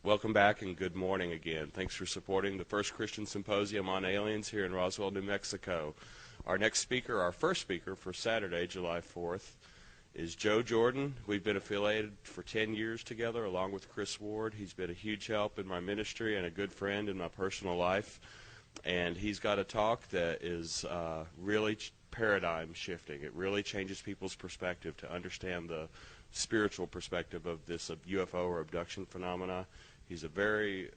Welcome back and good morning again. Thanks for supporting the First Christian Symposium on Aliens here in Roswell, New Mexico. Our next speaker, our first speaker for Saturday, July 4th, is Joe Jordan. We've been affiliated for 10 years together along with Chris Ward. He's been a huge help in my ministry and a good friend in my personal life. And he's got a talk that is really paradigm shifting. It really changes people's perspective to understand the spiritual perspective of this UFO or abduction phenomena. He's a very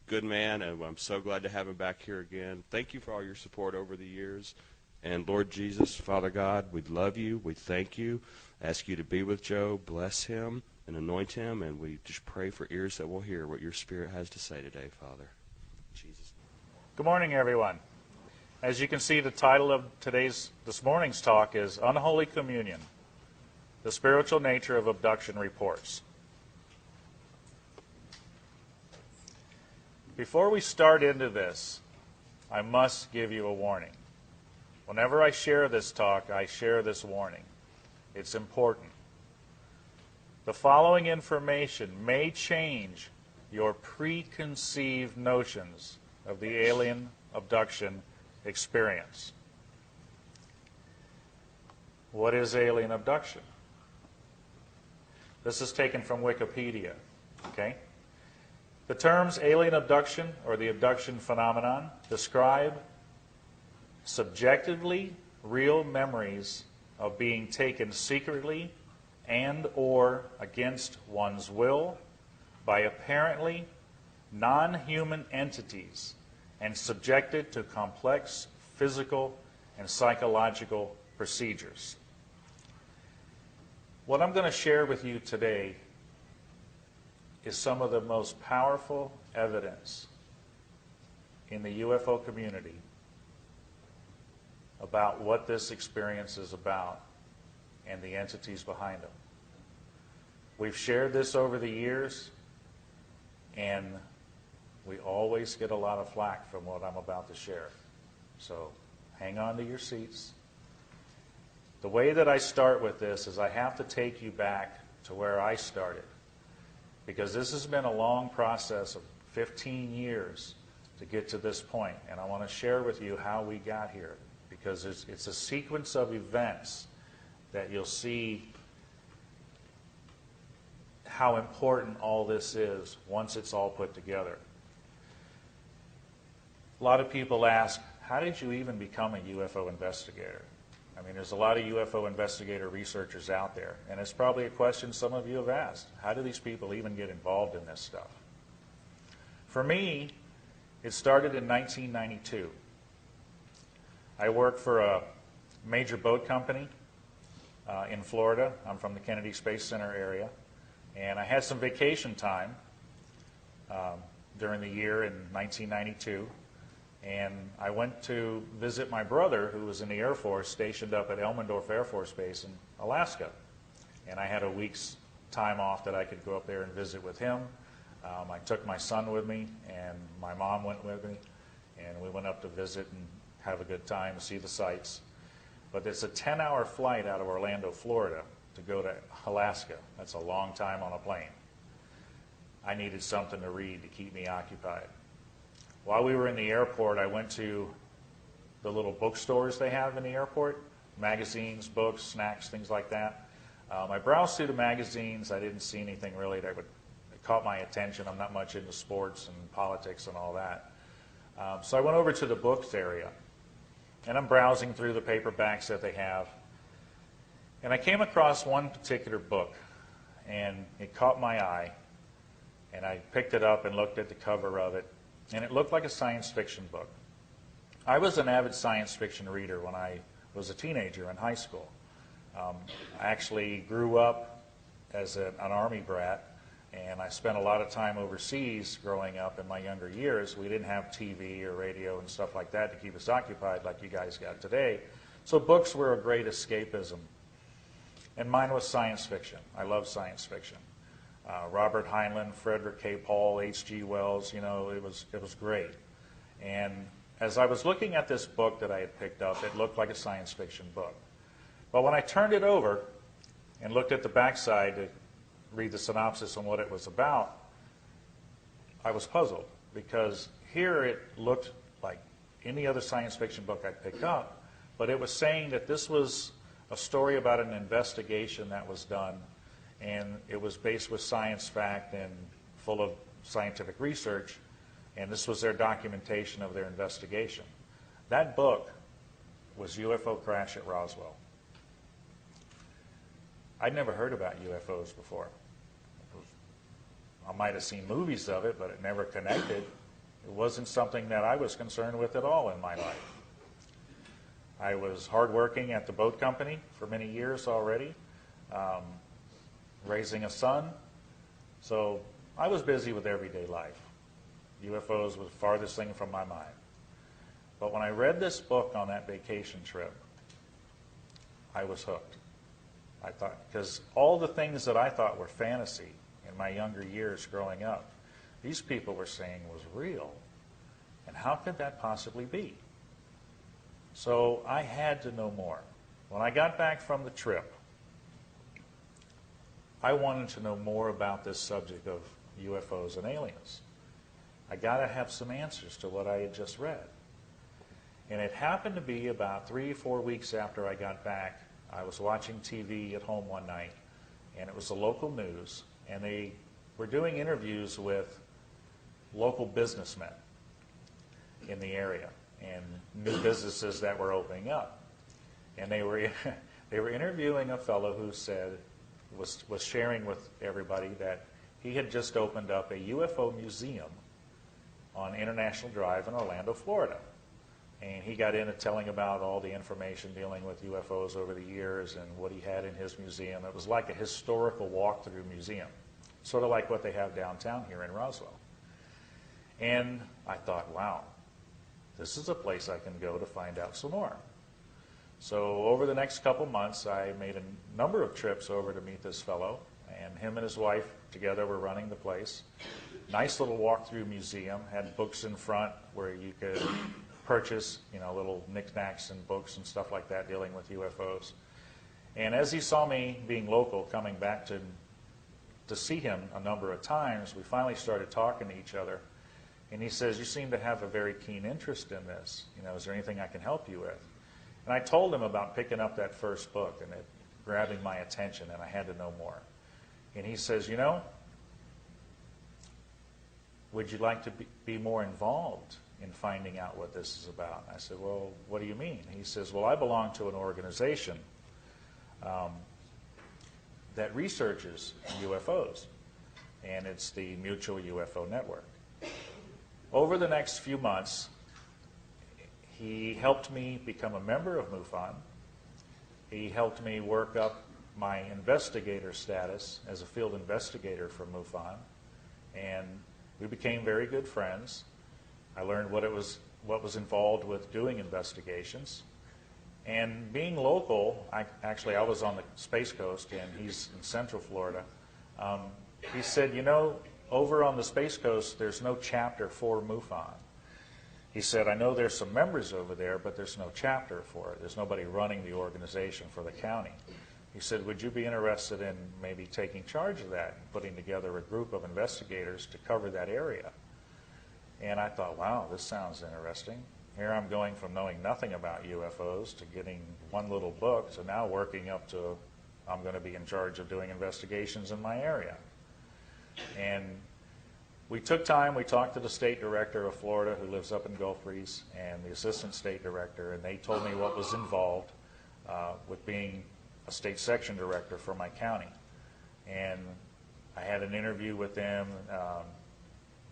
good man, and I'm so glad to have him back here again. Thank you for all your support over the years. And Lord Jesus, Father God, we love you. We thank you. Ask you to be with Joe, bless him, and anoint him. And we just pray for ears that will hear what your Spirit has to say today, Father. In Jesus' name. Good morning, everyone. As you can see, the title of this morning's talk is Unholy Communion, the Spiritual Nature of Abduction Reports. Before we start into this, I must give you a warning. Whenever I share this talk, I share this warning. It's important. The following information may change your preconceived notions of the alien abduction experience. What is alien abduction? This is taken from Wikipedia, okay? The terms alien abduction or the abduction phenomenon describe subjectively real memories of being taken secretly and or against one's will by apparently non-human entities and subjected to complex physical and psychological procedures. What I'm going to share with you today is some of the most powerful evidence in the UFO community about what this experience is about and the entities behind them. We've shared this over the years, and we always get a lot of flack from what I'm about to share. So hang on to your seats. The way that I start with this is I have to take you back to where I started, because this has been a long process of 15 years to get to this point, and I want to share with you how we got here, because it's a sequence of events that you'll see how important all this is once it's all put together. A lot of people ask, how did you even become a UFO investigator? I mean, there's a lot of UFO investigator researchers out there, and it's probably a question some of you have asked. How do these people even get involved in this stuff? For me, it started in 1992. I worked for a major boat company in Florida. I'm from the Kennedy Space Center area, and I had some vacation time during the year in 1992. And I went to visit my brother, who was in the Air Force, stationed up at Elmendorf Air Force Base in Alaska. And I had a week's time off that I could go up there and visit with him. I took my son with me, and my mom went with me. And we went up to visit and have a good time, see the sights. But it's a 10-hour flight out of Orlando, Florida, to go to Alaska. That's a long time on a plane. I needed something to read to keep me occupied. While we were in the airport, I went to the little bookstores they have in the airport, magazines, books, snacks, things like that. I browsed through the magazines. I didn't see anything really that caught my attention. I'm not much into sports and politics and all that. So I went over to the books area, and I'm browsing through the paperbacks that they have. And I came across one particular book, and it caught my eye. And I picked it up and looked at the cover of it. And it looked like a science fiction book. I was an avid science fiction reader when I was a teenager in high school. I actually grew up as an Army brat, and I spent a lot of time overseas growing up in my younger years. We didn't have TV or radio and stuff like that to keep us occupied like you guys got today. So books were a great escapism. And mine was science fiction. I love science fiction. Robert Heinlein, Frederick K. Paul, H.G. Wells, you know, it was great. And as I was looking at this book that I had picked up, it looked like a science fiction book. But when I turned it over and looked at the backside to read the synopsis on what it was about, I was puzzled because here it looked like any other science fiction book I'd pick up, but it was saying that this was a story about an investigation that was done, and it was based with science fact and full of scientific research, and this was their documentation of their investigation. That book was UFO Crash at Roswell. I'd never heard about UFOs before. I might have seen movies of it, but it never connected. It wasn't something that I was concerned with at all in my life. I was hardworking at the boat company for many years already, raising a son. So I was busy with everyday life. UFOs was the farthest thing from my mind. But when I read this book on that vacation trip, I was hooked. I thought, because all the things that I thought were fantasy in my younger years growing up, these people were saying was real. And how could that possibly be? So I had to know more. When I got back from the trip, I wanted to know more about this subject of UFOs and aliens. I got to have some answers to what I had just read. And it happened to be about 3 or 4 weeks after I got back. I was watching TV at home one night, and it was the local news, and they were doing interviews with local businessmen in the area and new businesses that were opening up. And they were interviewing a fellow who said, was sharing with everybody that he had just opened up a UFO museum on International Drive in Orlando, Florida. And he got into telling about all the information dealing with UFOs over the years and what he had in his museum. It was like a historical walkthrough museum, sort of like what they have downtown here in Roswell. And I thought, wow, this is a place I can go to find out some more. So over the next couple months, I made a number of trips over to meet this fellow, and him and his wife together were running the place. Nice little walkthrough museum, had books in front where you could purchase, little knickknacks and books and stuff like that dealing with UFOs. And as he saw me being local, coming back to see him a number of times, we finally started talking to each other. And he says, "You seem to have a very keen interest in this. Is there anything I can help you with?" And I told him about picking up that first book and it grabbing my attention, and I had to know more. And he says, would you like to be more involved in finding out what this is about? I said, well, what do you mean? He says, well, I belong to an organization that researches UFOs, and it's the Mutual UFO Network. Over the next few months, he helped me become a member of MUFON. He helped me work up my investigator status as a field investigator for MUFON, and we became very good friends. I learned what was involved with doing investigations. And being local, I was on the Space Coast, and he's in Central Florida. He said, over on the Space Coast, there's no chapter for MUFON. He said, I know there's some members over there, but there's no chapter for it. There's nobody running the organization for the county. He said, would you be interested in maybe taking charge of that and putting together a group of investigators to cover that area? And I thought, wow, this sounds interesting. Here I'm going from knowing nothing about UFOs to getting one little book to now working up to I'm going to be in charge of doing investigations in my area. And we took time, we talked to the state director of Florida who lives up in Gulf Breeze and the assistant state director, and they told me what was involved with being a state section director for my county. And I had an interview with them.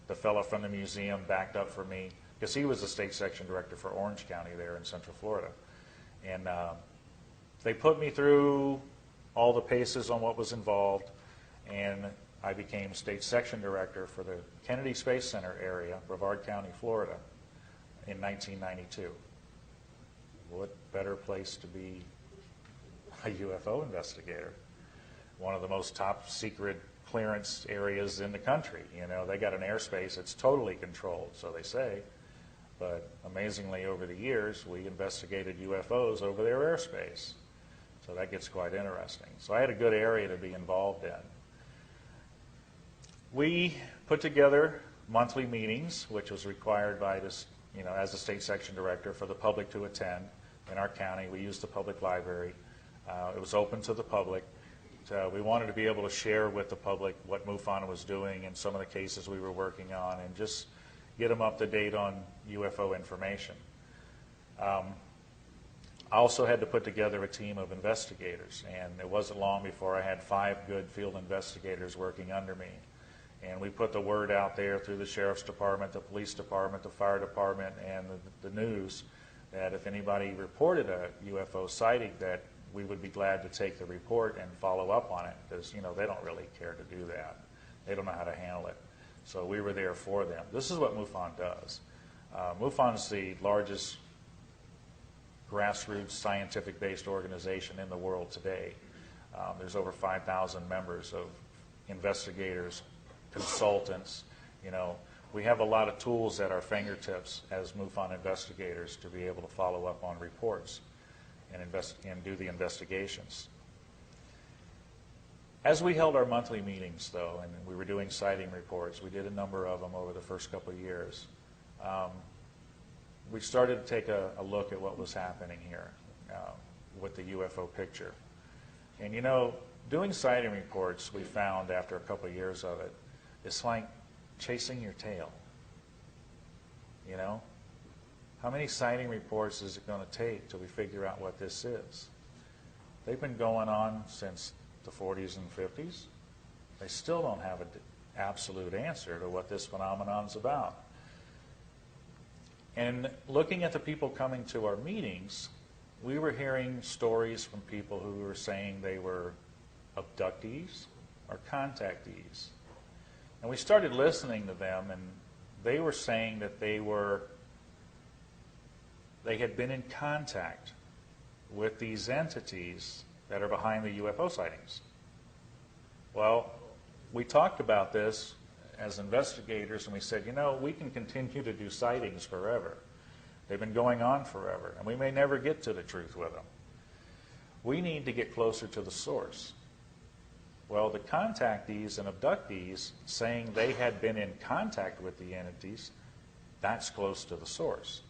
The fellow from the museum backed up for me because he was the state section director for Orange County there in Central Florida. And they put me through all the paces on what was involved, and I became state section director for the Kennedy Space Center area, Brevard County, Florida, in 1992. What better place to be a UFO investigator? One of the most top secret clearance areas in the country. They got an airspace that's totally controlled, so they say. But amazingly, over the years, we investigated UFOs over their airspace. So that gets quite interesting. So I had a good area to be involved in. We put together monthly meetings, which was required by this, as a state section director, for the public to attend in our county. We used the public library. It was open to the public. We wanted to be able to share with the public what MUFON was doing and some of the cases we were working on, and just get them up to date on UFO information. I also had to put together a team of investigators, and it wasn't long before I had 5 good field investigators working under me. And we put the word out there through the sheriff's department, the police department, the fire department, and the news that if anybody reported a UFO sighting, that we would be glad to take the report and follow up on it, because they don't really care to do that. They don't know how to handle it. So we were there for them. This is what MUFON does. MUFON is the largest grassroots scientific-based organization in the world today. There's over 5,000 members of investigators, consultants. We have a lot of tools at our fingertips as MUFON investigators to be able to follow up on reports and do the investigations. As we held our monthly meetings, though, and we were doing sighting reports, we did a number of them over the first couple of years, we started to take a look at what was happening here with the UFO picture. And doing sighting reports, we found after a couple of years of it, it's like chasing your tail. How many sighting reports is it going to take till we figure out what this is? They've been going on since the 40s and 50s. They still don't have an absolute answer to what this phenomenon is about. And looking at the people coming to our meetings, we were hearing stories from people who were saying they were abductees or contactees. And we started listening to them, and they were saying that they had been in contact with these entities that are behind the UFO sightings. Well, we talked about this as investigators, and we said, we can continue to do sightings forever. They've been going on forever, and we may never get to the truth with them. We need to get closer to the source. Well, the contactees and abductees saying they had been in contact with the entities, that's close to the source.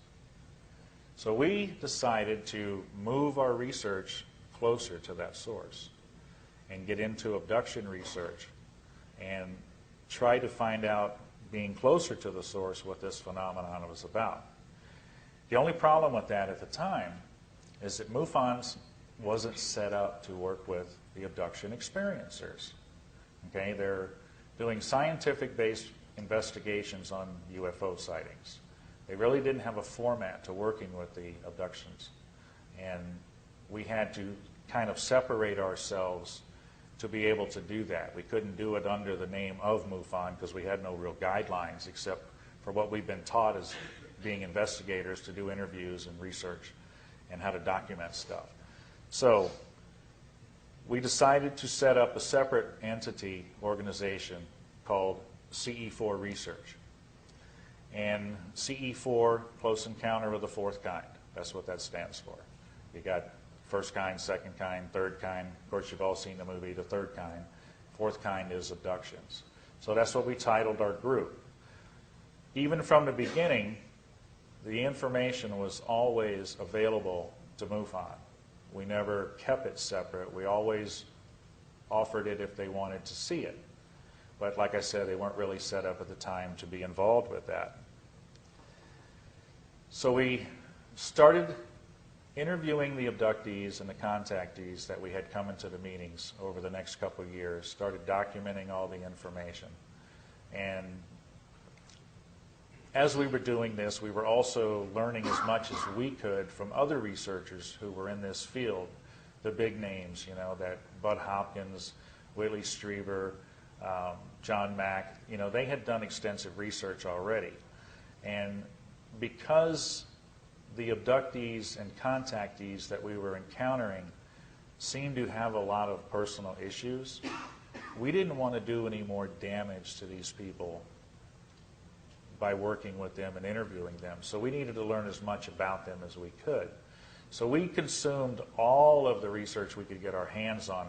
So we decided to move our research closer to that source and get into abduction research and try to find out, being closer to the source, what this phenomenon was about. The only problem with that at the time is that MUFON wasn't set up to work with the abduction experiencers. Okay, they're doing scientific-based investigations on UFO sightings. They really didn't have a format to working with the abductions. And we had to kind of separate ourselves to be able to do that. We couldn't do it under the name of MUFON because we had no real guidelines except for what we've been taught as being investigators to do interviews and research and how to document stuff. So we decided to set up a separate entity organization called CE4 Research. And CE4, Close Encounter of the Fourth Kind. That's what that stands for. You got first kind, second kind, third kind. Of course, you've all seen the movie The Third Kind. Fourth kind is abductions. So that's what we titled our group. Even from the beginning, the information was always available to MUFON. We never kept it separate. We always offered it if they wanted to see it. But like I said, they weren't really set up at the time to be involved with that. So we started interviewing the abductees and the contactees that we had come into the meetings over the next couple of years, started documenting all the information. And as we were doing this, we were also learning as much as we could from other researchers who were in this field, the big names, that Bud Hopkins, Whitley Strieber, John Mack, they had done extensive research already. And because the abductees and contactees that we were encountering seemed to have a lot of personal issues, we didn't want to do any more damage to these people by working with them and interviewing them. So we needed to learn as much about them as we could. So we consumed all of the research we could get our hands on